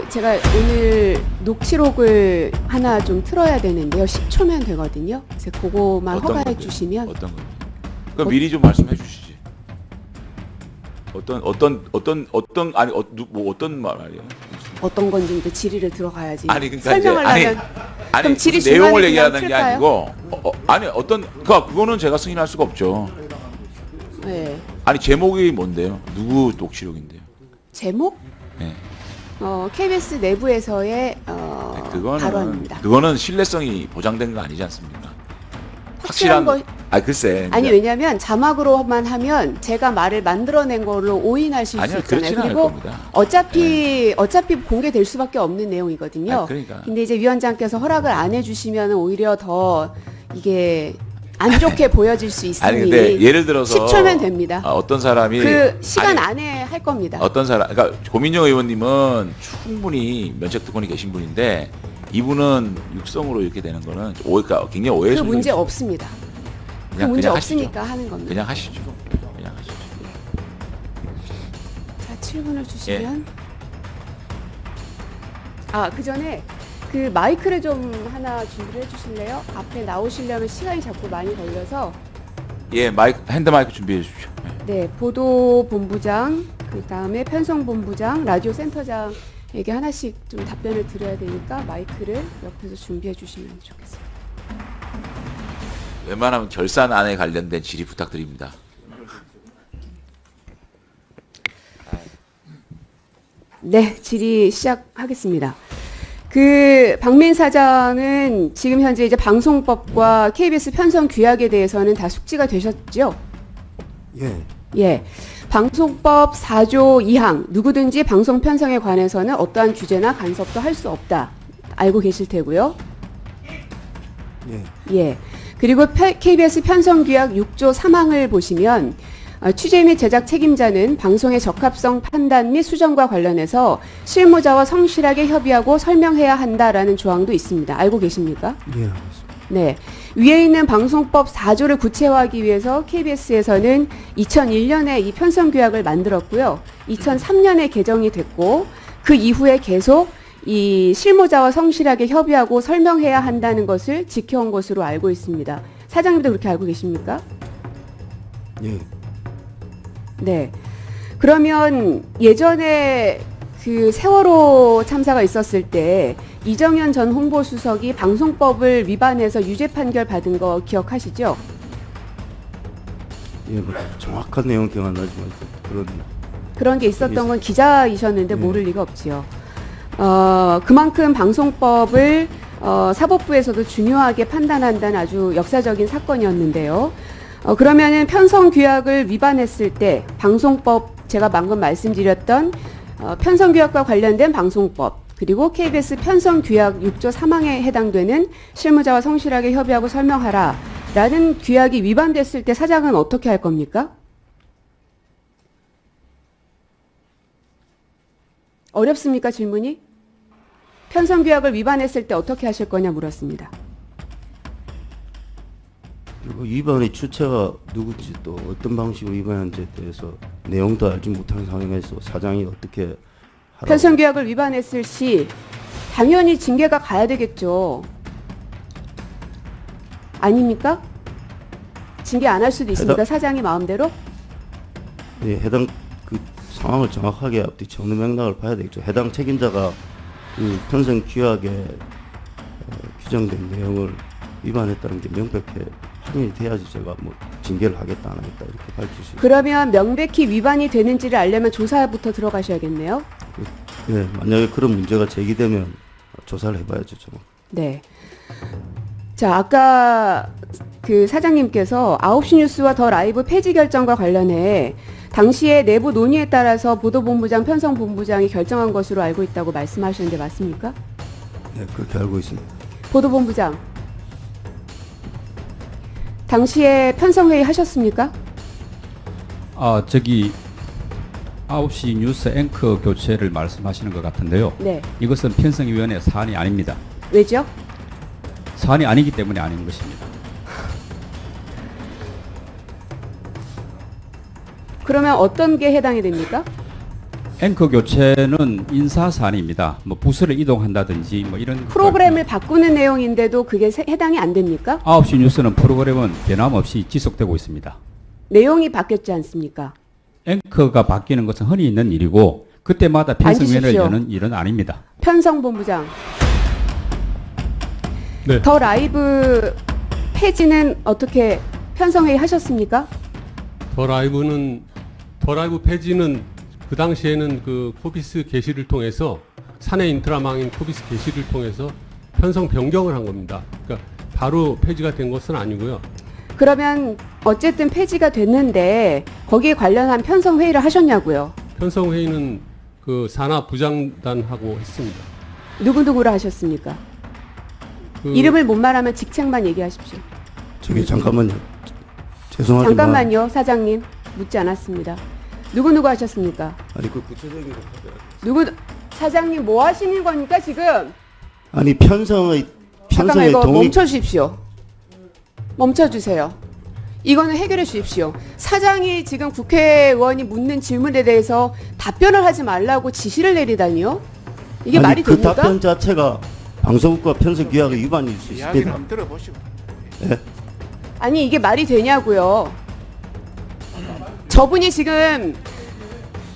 제가 오늘 녹취록을 하나 좀 틀어야 되는데요. 10초면 되거든요. 그래서 그거만 어떤 허가해 건데요? 주시면. 어떤 거? 그럼 미리 좀 말씀해 주시지. 뭐 어떤 말이에요? 어떤 건지 이제 질의를 들어가야지. 아니 그러니까 설명을 이제 하면 아니 그럼 질의 무슨 내용을 중간에 얘기하는 게 그냥 아니고 아니 그거는 제가 승인할 수가 없죠. 네. 아니 제목이 뭔데요? 누구 녹취록인데요? 제목? 네. KBS 내부에서의 발언입니다. 그거는 신뢰성이 보장된 거 아니지 않습니까? 확실한 거. 글쎄. 아니 왜냐하면 자막으로만 하면 제가 말을 만들어낸 걸로 오인하실 수 아니요, 있잖아요. 그렇지는 않을 그리고 겁니다. 어차피 공개될 수밖에 없는 내용이거든요. 그러니까. 근데 이제 위원장께서 허락을 안 해주시면 오히려 더 이게 안 좋게 보여질 수 있으니. 아니 근데 예를 들어서 10초면 됩니다. 어떤 사람이 그 시간 안에 할 겁니다. 어떤 사람, 그러니까 고민정 의원님은 충분히 면책 특권이 계신 분인데 이분은 육성으로 이렇게 되는 거는 그러니까 굉장히 오해의 그 문제 소지가 없습니다. 그 그냥 문제 하시죠. 없으니까 하는 겁니다. 그냥 하시죠. 그냥 하시죠. 자, 7분을 예. 주시면. 그 전에 그 마이크를 좀 하나 준비를 해주실래요? 앞에 나오시려면 시간이 자꾸 많이 걸려서. 예, 핸드 마이크 준비해 주십시오. 네, 보도본부장, 그 다음에 편성본부장, 라디오 센터장에게 하나씩 좀 답변을 드려야 되니까 마이크를 옆에서 준비해 주시면 좋겠습니다. 웬만하면 결산안에 관련된 질의 부탁드립니다. 네, 질의 시작하겠습니다. 그 박민 사장은 지금 현재 이제 방송법과 KBS 편성 규약에 대해서는 다 숙지가 되셨죠? 예, 예. 방송법 4조 2항 누구든지 방송 편성에 관해서는 어떠한 규제나 간섭도 할 수 없다. 알고 계실 테고요. 예, 예. 그리고 KBS 편성규약 6조 3항을 보시면 취재 및 제작 책임자는 방송의 적합성 판단 및 수정과 관련해서 실무자와 성실하게 협의하고 설명해야 한다라는 조항도 있습니다. 알고 계십니까? 예, 알겠습니다. 네. 위에 있는 방송법 4조를 구체화하기 위해서 KBS에서는 2001년에 이 편성규약을 만들었고요. 2003년에 개정이 됐고 그 이후에 계속 이 실무자와 성실하게 협의하고 설명해야 한다는 것을 지켜온 것으로 알고 있습니다. 사장님도 그렇게 알고 계십니까? 예, 네. 그러면 예전에 그 세월호 참사가 있었을 때 이정현 전 홍보수석이 방송법을 위반해서 유죄 판결 받은 거 기억하시죠? 예, 뭐 정확한 내용 기억 안 나지만 그런 게 있었던 건 기자이셨는데 네. 모를 리가 없지요. 그만큼 방송법을 사법부에서도 중요하게 판단한다는 아주 역사적인 사건이었는데요. 그러면은 편성규약을 위반했을 때 방송법 제가 방금 말씀드렸던 편성규약과 관련된 방송법 그리고 KBS 편성규약 6조 3항에 해당되는 실무자와 성실하게 협의하고 설명하라 라는 규약이 위반됐을 때 사장은 어떻게 할 겁니까? 어렵습니까 질문이? 편성규약을 위반했을 때 어떻게 하실 거냐 물었습니다. 그리고 위반의 주체가 누구지 또 어떤 방식으로 위반한지에 대해서 내용도 알지 못한 상황에서 사장이 어떻게 하라고. 편성규약을 위반했을 시 당연히 징계가 가야 되겠죠. 아닙니까? 징계 안 할 수도 있습니까? 사장이 마음대로? 예, 해당 그 상황을 정확하게 앞뒤 전후 맥락을 봐야 되겠죠. 해당 책임자가 그 편성 규약에 규정된 내용을 위반했다는 게 명백히 확인이 돼야지 제가 뭐 징계를 하겠다 안 하겠다 이렇게 밝힐 수 있어요. 그러면 명백히 위반이 되는지를 알려면 조사부터 들어가셔야겠네요. 예, 만약에 그런 문제가 제기되면 조사를 해봐야죠. 좀. 네. 자, 아까 그 사장님께서 9시 뉴스와 더 라이브 폐지 결정과 관련해 당시에 내부 논의에 따라서 보도본부장, 편성본부장이 결정한 것으로 알고 있다고 말씀하셨는데 맞습니까? 예, 그렇게 알고 있습니다. 보도본부장, 당시에 편성회의 하셨습니까? 저기 9시 뉴스 앵커 교체를 말씀하시는 것 같은데요. 네. 이것은 편성위원회 사안이 아닙니다. 왜죠? 사안이 아니기 때문에 아닌 것입니다. 그러면 어떤 게 해당이 됩니까? 앵커 교체는 인사 사안입니다. 뭐 부서를 이동한다든지 뭐 이런 프로그램을 바꾸는 내용인데도 그게 해당이 안 됩니까? 9시 뉴스는 프로그램은 변함없이 지속되고 있습니다. 내용이 바뀌었지 않습니까? 앵커가 바뀌는 것은 흔히 있는 일이고 그때마다 편성위원회를 앉으십시오. 여는 일은 아닙니다. 편성본부장. 네. 더 라이브 폐지는 어떻게 편성회의 하셨습니까? 더 라이브 폐지는 그 당시에는 그 코비스 게시를 통해서 사내 인트라망인 코비스 게시를 통해서 편성 변경을 한 겁니다. 그러니까 바로 폐지가 된 것은 아니고요. 그러면 어쨌든 폐지가 됐는데 거기에 관련한 편성회의를 하셨냐고요? 편성 회의는 그 산하 부장단하고 했습니다. 누구누구를 하셨습니까? 그 이름을 못 말하면 직책만 얘기하십시오. 저기 잠깐만요. 죄송하지만 잠깐만요, 사장님. 묻지 않았습니다. 누구누구 하셨습니까? 아니 그 구체적인 거 누구 사장님 뭐 하시는 거니까 지금? 아니 편성의 잠깐만 이거 독립 멈춰 주십시오. 멈춰 주세요. 이거는 해결해 주십시오. 사장이 지금 국회의원이 묻는 질문에 대해서 답변을 하지 말라고 지시를 내리다니요? 이게 아니, 말이 그 됩니까? 답변 자체가 방송국과 편성 규약의 위반일 수 이야기 있습니다. 한번 들어보시고. 아니 이게 말이 되냐고요? 저분이 지금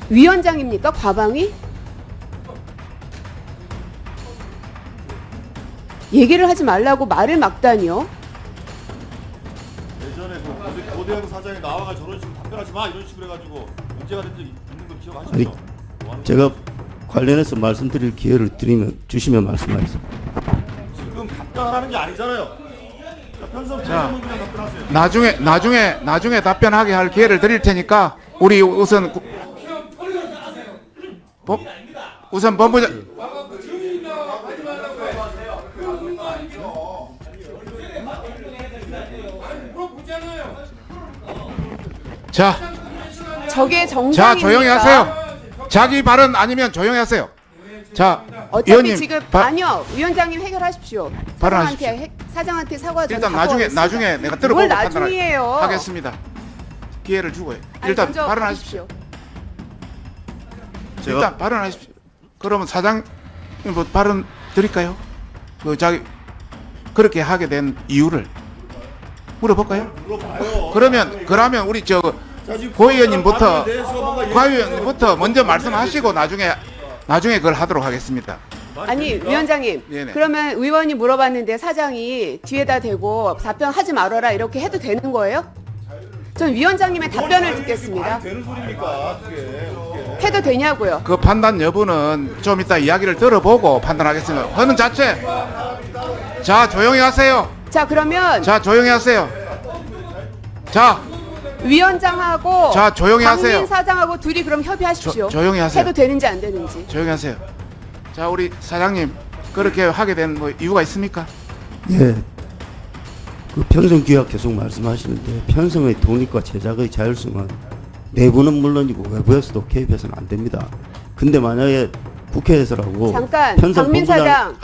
위원장입니까? 과방위? 얘기를 하지 말라고 말을 막다니요? 예전에 그 고대영 사장이 나와가 저런 식으로 답변하지 마 이런 식으로 해가지고 문제가 된 적 있는 거 기억하시죠? 아니, 뭐 하는 제가 관련해서 말씀드릴 기회를 주시면 말씀하겠습니다. 거예요? 지금 답변하는 게 아니잖아요. 자, 편성 그냥 답변하세요. 나중에 답변하게 할 기회를 드릴 테니까 우리 우선 우선 본부장 자, 저게 자 정상입니까? 조용히 하세요. 자기 발언 아니면 조용히 하세요. 자, 어차피 의원님 지금 바- 아니요 위원장님 해결하십시오. 발언하십시오. 사장한테 사과 좀 일단 받고 나중에 가겠습니다. 내가 들어보고 뭘 나중이에요? 하겠습니다. 기회를 주고요. 아니, 일단 먼저 발언하십시오. 제가 일단 발언하십시오. 그러면 사장 뭐 발언 드릴까요? 그 자기 그렇게 하게 된 이유를 물어볼까요? 그러면 우리 저 고위원님부터 먼저 말씀하시고 나중에 그걸 하도록 하겠습니다. 아니 위원장님 네네. 그러면 의원이 물어봤는데 사장이 뒤에다 대고 답변하지 말아라 이렇게 해도 되는 거예요? 전 위원장님의 답변을 듣겠습니다. 되는 소리입니까? 그게. 해도 되냐고요? 그 판단 여부는 좀 이따 이야기를 들어보고 판단하겠습니다. 하는 자체. 자 조용히 하세요. 자 그러면 자 조용히 하세요. 자 위원장하고 자, 조용히 하세요. 박민 사장하고 둘이 그럼 협의하십시오. 조용히 하세요. 해도 되는지 안 되는지. 조용히 하세요. 자 우리 사장님 그렇게 하게 된 뭐 이유가 있습니까? 예. 그 편성 규약 계속 말씀하시는데 편성의 독립과 제작의 자율성은 내부는 물론이고 외부에서도 개입해서는 안 됩니다. 근데 만약에 국회에서라고 잠깐 편성 박민 본부장- 사장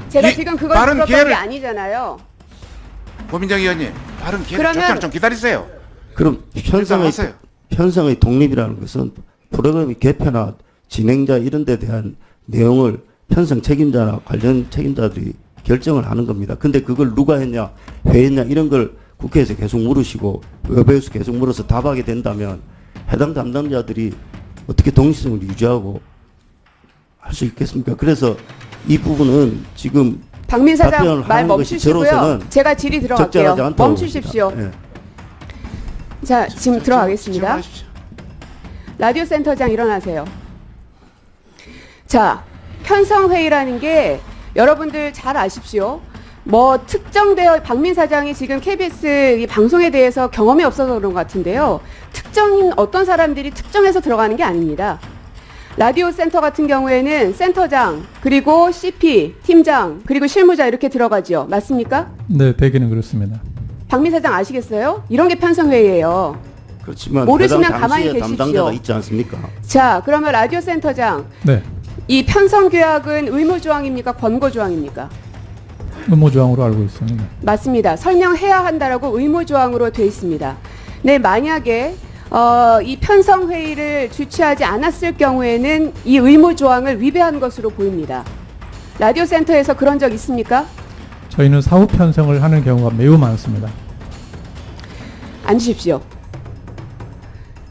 제가 기- 지금 그걸 발언 물었던 기회를- 게 아니잖아요. 고민정 의원님 발언 기회를 그러면- 적절히 좀 기다리세요. 그럼 하세요. 편성의 독립이라는 것은 프로그램의 개편화 진행자 이런 데 대한 내용을 편성 책임자나 관련 책임자들이 결정을 하는 겁니다. 근데 그걸 누가 했냐, 왜 했냐 이런 걸 국회에서 계속 물으시고 외부에서 계속 물어서 답하게 된다면 해당 담당자들이 어떻게 독립성을 유지하고 할 수 있겠습니까? 그래서 이 부분은 지금 박민 사장 답변을 말 하는 것이 멈추시고요. 저로서는 제가 질의 적절하지 들어갈게요. 않다고 멈추십시오. 봅니다. 예. 자 지금 들어가겠습니다. 질문하십시오. 라디오 센터장 일어나세요. 자, 편성회의라는 게 여러분들 잘 아십시오. 뭐 특정되어 박민 사장이 지금 KBS 이 방송에 대해서 경험이 없어서 그런 것 같은데요. 특정인 어떤 사람들이 특정해서 들어가는 게 아닙니다. 라디오 센터 같은 경우에는 센터장, 그리고 CP, 팀장, 그리고 실무자 이렇게 들어가죠. 맞습니까? 네, 대개는 그렇습니다. 박민 사장 아시겠어요? 이런 게 편성회의예요. 그렇지만 모르시면 해당 가만히 당시에 계십시오. 담당자가 있지 않습니까? 자, 그러면 라디오 센터장, 네, 이 편성규약은 의무조항입니까? 권고조항입니까? 의무조항으로 알고 있습니다. 맞습니다. 설명해야 한다라고 의무조항으로 돼 있습니다. 네, 만약에 이 편성 회의를 주최하지 않았을 경우에는 이 의무 조항을 위배한 것으로 보입니다. 라디오 센터에서 그런 적 있습니까? 저희는 사후 편성을 하는 경우가 매우 많습니다. 앉으십시오.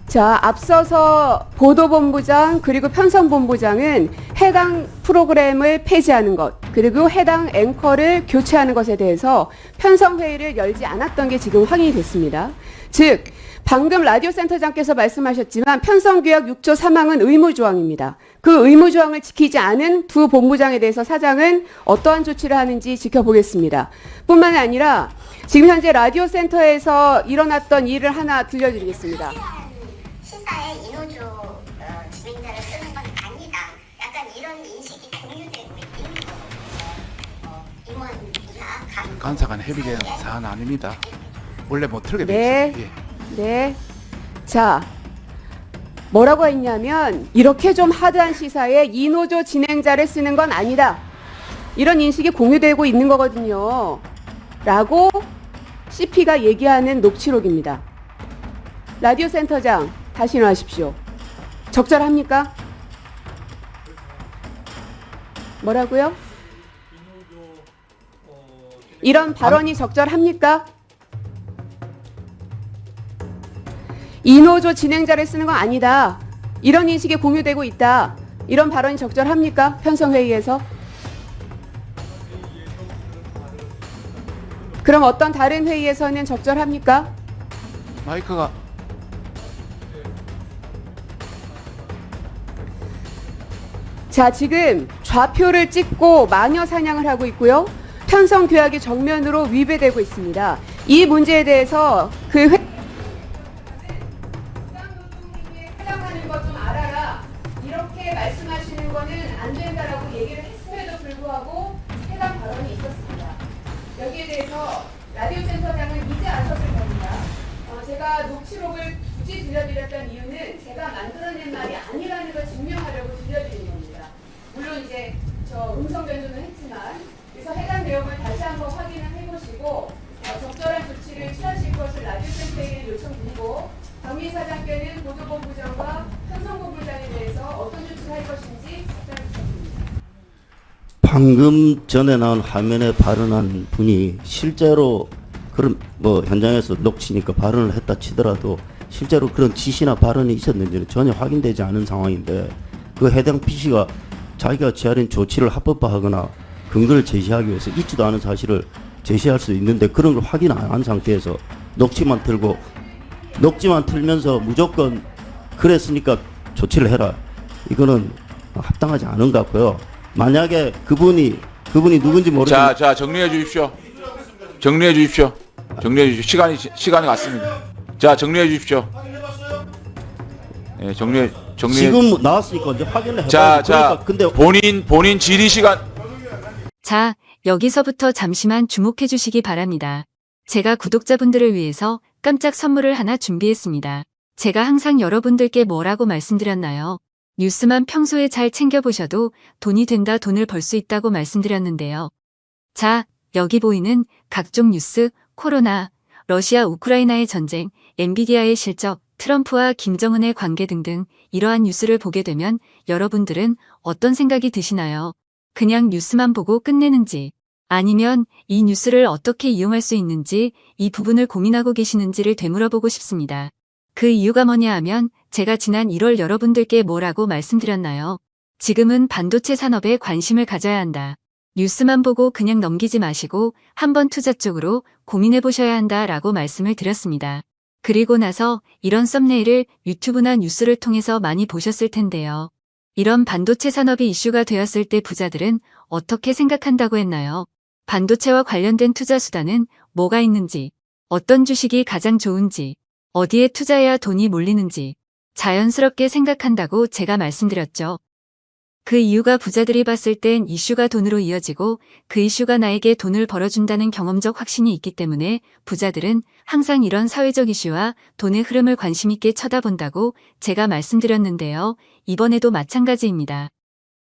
자, 앞서서 보도본부장 그리고 편성본부장은 해당 프로그램을 폐지하는 것, 그리고 해당 앵커를 교체하는 것에 대해서 편성회의를 열지 않았던 게 지금 확인이 됐습니다. 즉, 방금 라디오 센터장께서 말씀하셨지만 편성규약 6조 3항은 의무조항입니다. 그 의무조항을 지키지 않은 두 본부장에 대해서 사장은 어떠한 조치를 하는지 지켜보겠습니다. 뿐만 아니라 지금 현재 라디오 센터에서 일어났던 일을 하나 들려드리겠습니다. 시사에 인호조 진행자를 쓰는 건 아니다. 약간 이런 인식이 공유되고 있는 거거든요. 임원이나 간사간 협의된 사안 아닙니다. 원래 못 틀게 돼 네. 있어요. 예. 네. 자, 뭐라고 했냐면 이렇게 좀 하드한 시사에 인호조 진행자를 쓰는 건 아니다. 이런 인식이 공유되고 있는 거거든요. 라고 CP가 얘기하는 녹취록입니다. 라디오 센터장, 다시 일어나십시오. 적절합니까? 뭐라고요? 이런 발언이 적절합니까? 인호조 진행자를 쓰는 건 아니다. 이런 인식이 공유되고 있다. 이런 발언이 적절합니까? 편성회의에서? 그럼 어떤 다른 회의에서는 적절합니까? 마이크가 자, 지금 좌표를 찍고 마녀 사냥을 하고 있고요. 편성 규약이 정면으로 위배되고 있습니다. 이 문제에 대해서 그 해당하는 것 좀 알아라. 이렇게 말씀하시는 거는 안 된다라고 얘기를 했음에도 불구하고 해당 발언이 있었습니다. 여기에 대해서 라디오 센터장은 이제 아셨을 겁니다. 제가 녹취록을 굳이 들려드렸던 이유는 제가 만들어낸 말이 아니라는 걸 증명하려고 들려드린 겁니다. 물론 이제 저 음성 변조는 했지만 그래서 해당 내용을 다시 한번 확인을 해보시고 적절한 조치를 취하실 것을 라디오 센터에게 요청드리고 정민 사장께는 보도본부장과 편성본부장에 대해서 어떤 조치를 할 것인지 답변을 부탁드립니다. 방금 전에 나온 화면에 발언한 분이 실제로 그런 뭐 현장에서 녹취니까 발언을 했다 치더라도 실제로 그런 지시나 발언이 있었는지는 전혀 확인되지 않은 상황인데 그 해당 PC가 자기가 취하는 조치를 합법화하거나 근거를 제시하기 위해서 있지도 않은 사실을 제시할 수 있는데 그런 걸 확인 안 한 상태에서 녹취만 틀면서 무조건 그랬으니까 조치를 해라. 이거는 합당하지 않은 것 같고요. 만약에 그분이 누군지 모르겠는데 자, 정리해 주십시오. 정리해 주십시오. 시간이 갔습니다. 자, 정리해 주십시오. 예, 정리해. 지금 나왔으니까 이제 확인을 해봐야지. 자, 그러니까 근데 본인 질의 시간. 자, 여기서부터 잠시만 주목해 주시기 바랍니다. 제가 구독자분들을 위해서 깜짝 선물을 하나 준비했습니다. 제가 항상 여러분들께 뭐라고 말씀드렸나요? 뉴스만 평소에 잘 챙겨보셔도 돈이 된다, 돈을 벌 수 있다고 말씀드렸는데요. 자, 여기 보이는 각종 뉴스, 코로나, 러시아 우크라이나의 전쟁, 엔비디아의 실적, 트럼프와 김정은의 관계 등등 이러한 뉴스를 보게 되면 여러분들은 어떤 생각이 드시나요? 그냥 뉴스만 보고 끝내는지 아니면 이 뉴스를 어떻게 이용할 수 있는지 이 부분을 고민하고 계시는지를 되물어보고 싶습니다. 그 이유가 뭐냐 하면 제가 지난 1월 여러분들께 뭐라고 말씀드렸나요? 지금은 반도체 산업에 관심을 가져야 한다. 뉴스만 보고 그냥 넘기지 마시고 한번 투자 쪽으로 고민해 보셔야 한다라고 말씀을 드렸습니다. 그리고 나서 이런 썸네일을 유튜브나 뉴스를 통해서 많이 보셨을 텐데요. 이런 반도체 산업이 이슈가 되었을 때 부자들은 어떻게 생각한다고 했나요? 반도체와 관련된 투자 수단은 뭐가 있는지, 어떤 주식이 가장 좋은지, 어디에 투자해야 돈이 몰리는지 자연스럽게 생각한다고 제가 말씀드렸죠. 그 이유가 부자들이 봤을 땐 이슈가 돈으로 이어지고 그 이슈가 나에게 돈을 벌어준다는 경험적 확신이 있기 때문에 부자들은 항상 이런 사회적 이슈와 돈의 흐름을 관심 있게 쳐다본다고 제가 말씀드렸는데요. 이번에도 마찬가지입니다.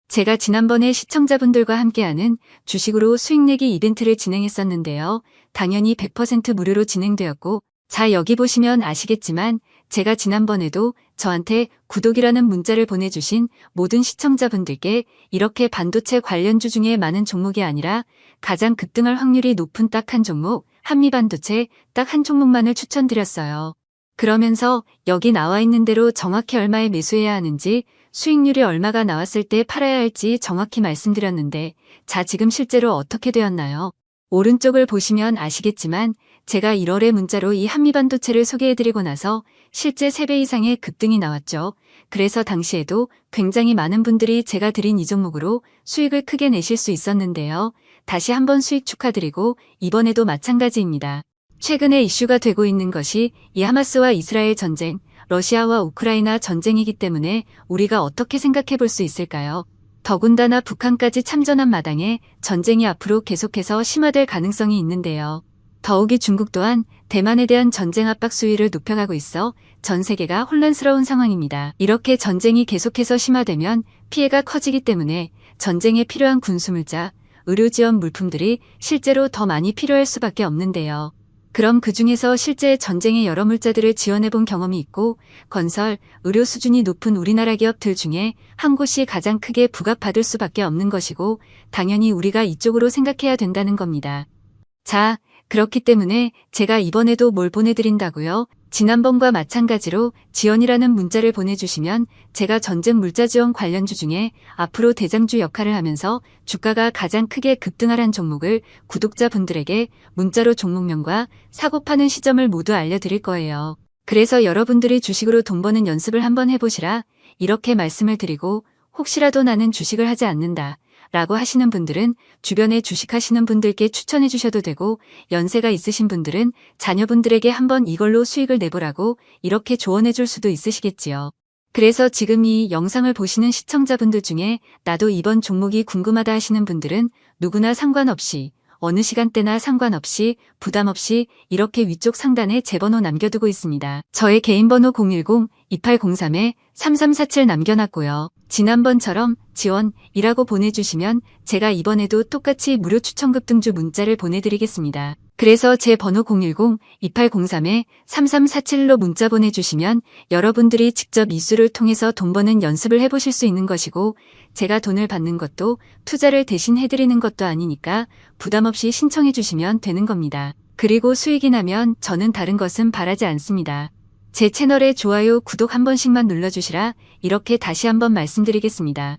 제가 지난번에 시청자분들과 함께하는 주식으로 수익 내기 이벤트를 진행했었는데요. 당연히 100% 무료로 진행되었고 자, 여기 보시면 아시겠지만 제가 지난번에도 저한테 구독이라는 문자를 보내주신 모든 시청자분들께 이렇게 반도체 관련주 중에 많은 종목이 아니라 가장 급등할 확률이 높은 딱 한 종목, 한미반도체 딱 한 종목만을 추천드렸어요. 그러면서 여기 나와 있는 대로 정확히 얼마에 매수해야 하는지, 수익률이 얼마가 나왔을 때 팔아야 할지 정확히 말씀드렸는데, 자, 지금 실제로 어떻게 되었나요? 오른쪽을 보시면 아시겠지만 제가 1월에 문자로 이 한미반도체를 소개해드리고 나서 실제 3배 이상의 급등이 나왔죠. 그래서 당시에도 굉장히 많은 분들이 제가 드린 이 종목으로 수익을 크게 내실 수 있었는데요. 다시 한번 수익 축하드리고 이번에도 마찬가지입니다. 최근에 이슈가 되고 있는 것이 이 하마스와 이스라엘 전쟁, 러시아와 우크라이나 전쟁이기 때문에 우리가 어떻게 생각해 볼 수 있을까요? 더군다나 북한까지 참전한 마당에 전쟁이 앞으로 계속해서 심화될 가능성이 있는데요. 더욱이 중국 또한 대만에 대한 전쟁 압박 수위를 높여가고 있어 전 세계가 혼란스러운 상황입니다. 이렇게 전쟁이 계속해서 심화되면 피해가 커지기 때문에 전쟁에 필요한 군수물자, 의료 지원 물품들이 실제로 더 많이 필요할 수밖에 없는데요. 그럼 그 중에서 실제 전쟁의 여러 물자들을 지원해 본 경험이 있고 건설, 의료 수준이 높은 우리나라 기업들 중에 한 곳이 가장 크게 부각받을 수밖에 없는 것이고 당연히 우리가 이쪽으로 생각해야 된다는 겁니다. 자, 그렇기 때문에 제가 이번에도 뭘 보내드린다고요? 지난번과 마찬가지로 지원이라는 문자를 보내주시면 제가 전쟁 물자 지원 관련주 중에 앞으로 대장주 역할을 하면서 주가가 가장 크게 급등할 한 종목을 구독자분들에게 문자로 종목명과 사고 파는 시점을 모두 알려드릴 거예요. 그래서 여러분들이 주식으로 돈 버는 연습을 한번 해보시라 이렇게 말씀을 드리고 혹시라도 나는 주식을 하지 않는다 라고 하시는 분들은 주변에 주식하시는 분들께 추천해 주셔도 되고 연세가 있으신 분들은 자녀분들에게 한번 이걸로 수익을 내보라고 이렇게 조언해 줄 수도 있으시겠지요. 그래서 지금 이 영상을 보시는 시청자분들 중에 나도 이번 종목이 궁금하다 하시는 분들은 누구나 상관없이 어느 시간대나 상관없이 부담 없이 이렇게 위쪽 상단에 제 번호 남겨두고 있습니다. 저의 개인 번호 010-2803-3347 남겨놨고요. 지난번처럼 지원이라고 보내주시면 제가 이번에도 똑같이 무료 추천 급등주 문자를 보내드리겠습니다. 그래서 제 번호 010-2803-3347로 문자 보내주시면 여러분들이 직접 이수를 통해서 돈 버는 연습을 해보실 수 있는 것이고 제가 돈을 받는 것도 투자를 대신 해드리는 것도 아니니까 부담 없이 신청해 주시면 되는 겁니다. 그리고 수익이 나면 저는 다른 것은 바라지 않습니다. 제 채널에 좋아요, 구독 한 번씩만 눌러주시라 이렇게 다시 한번 말씀드리겠습니다.